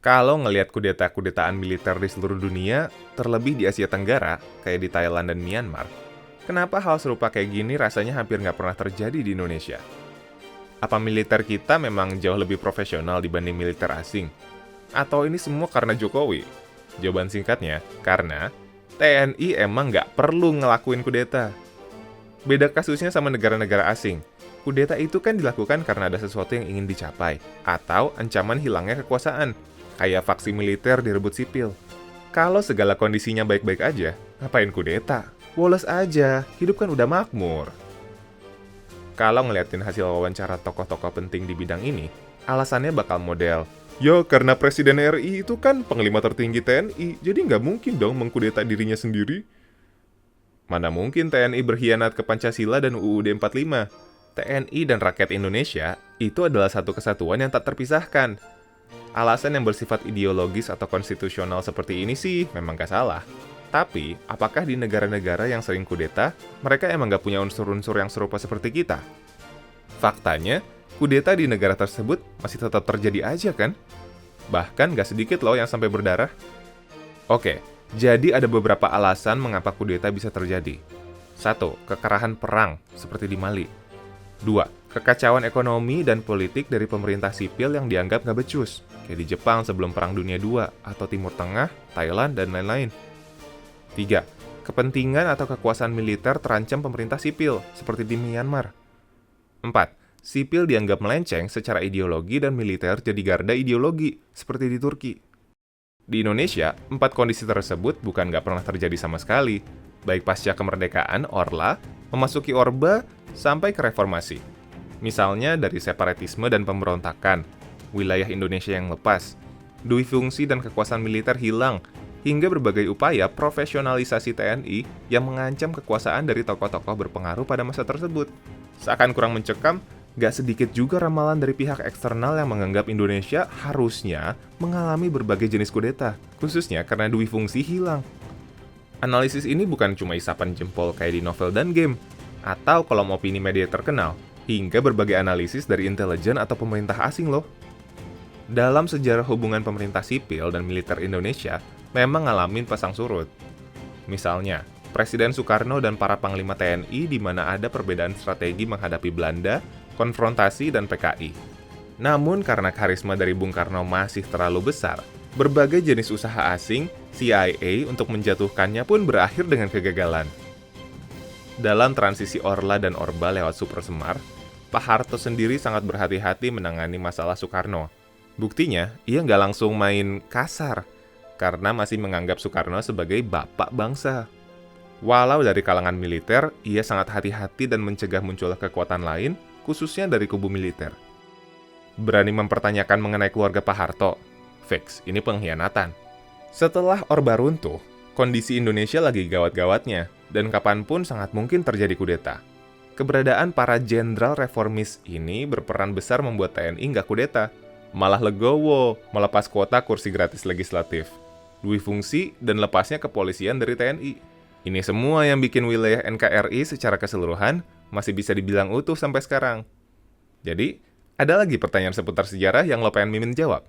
Kalau ngelihat kudeta-kudetaan militer di seluruh dunia, terlebih di Asia Tenggara, kayak di Thailand dan Myanmar, kenapa hal serupa kayak gini rasanya hampir nggak pernah terjadi di Indonesia? Apa militer kita memang jauh lebih profesional dibanding militer asing? Atau ini semua karena Jokowi? Jawaban singkatnya, karena TNI emang nggak perlu ngelakuin kudeta. Beda kasusnya sama negara-negara asing. Kudeta itu kan dilakukan karena ada sesuatu yang ingin dicapai, atau ancaman hilangnya kekuasaan, kayak faksi militer direbut sipil. Kalau segala kondisinya baik-baik aja, ngapain kudeta? Woles aja, hidup kan udah makmur. Kalau ngeliatin hasil wawancara tokoh-tokoh penting di bidang ini, alasannya bakal model, ya karena Presiden RI itu kan panglima tertinggi TNI, jadi nggak mungkin dong mengkudeta dirinya sendiri. Mana mungkin TNI berkhianat ke Pancasila dan UUD 45? TNI dan rakyat Indonesia itu adalah satu kesatuan yang tak terpisahkan. Alasan yang bersifat ideologis atau konstitusional seperti ini sih memang gak salah. Tapi, apakah di negara-negara yang sering kudeta, mereka emang gak punya unsur-unsur yang serupa seperti kita? Faktanya, kudeta di negara tersebut masih tetap terjadi aja kan? Bahkan gak sedikit loh yang sampai berdarah. Oke, jadi ada beberapa alasan mengapa kudeta bisa terjadi. 1. Kekerahan perang, seperti di Mali. 2. Kekacauan ekonomi dan politik dari pemerintah sipil yang dianggap gak becus, kayak di Jepang sebelum Perang Dunia II, atau Timur Tengah, Thailand, dan lain-lain. 3. Kepentingan atau kekuasaan militer terancam pemerintah sipil, seperti di Myanmar. 4. Sipil dianggap melenceng secara ideologi dan militer jadi garda ideologi, seperti di Turki. Di Indonesia, 4 kondisi tersebut bukan nggak pernah terjadi sama sekali, baik pasca kemerdekaan, Orla, memasuki Orba, sampai ke reformasi. Misalnya dari separatisme dan pemberontakan, wilayah Indonesia yang lepas, dui fungsi dan kekuasaan militer hilang, hingga berbagai upaya profesionalisasi TNI yang mengancam kekuasaan dari tokoh-tokoh berpengaruh pada masa tersebut. Seakan kurang mencekam, gak sedikit juga ramalan dari pihak eksternal yang menganggap Indonesia harusnya mengalami berbagai jenis kudeta, khususnya karena dui fungsi hilang. Analisis ini bukan cuma isapan jempol kayak di novel dan game, atau kolom opini media terkenal, hingga berbagai analisis dari intelijen atau pemerintah asing loh. Dalam sejarah hubungan pemerintah sipil dan militer Indonesia, memang ngalamin pasang surut. Misalnya, Presiden Soekarno dan para panglima TNI di mana ada perbedaan strategi menghadapi Belanda, konfrontasi, dan PKI. Namun karena karisma dari Bung Karno masih terlalu besar, berbagai jenis usaha asing, CIA untuk menjatuhkannya pun berakhir dengan kegagalan. Dalam transisi Orla dan Orba lewat Super Semar, Pak Harto sendiri sangat berhati-hati menangani masalah Soekarno. Buktinya, ia nggak langsung main kasar, karena masih menganggap Soekarno sebagai bapak bangsa. Walau dari kalangan militer, ia sangat hati-hati dan mencegah munculnya kekuatan lain, khususnya dari kubu militer. Berani mempertanyakan mengenai keluarga Pak Harto? Fix, ini pengkhianatan. Setelah Orba runtuh, kondisi Indonesia lagi gawat-gawatnya, dan kapanpun sangat mungkin terjadi kudeta. Keberadaan para jenderal reformis ini berperan besar membuat TNI nggak kudeta, malah legowo melepas kuota kursi gratis legislatif, dui fungsi, dan lepasnya kepolisian dari TNI. Ini semua yang bikin wilayah NKRI secara keseluruhan masih bisa dibilang utuh sampai sekarang. Jadi, ada lagi pertanyaan seputar sejarah yang lo pengen Mimin jawab?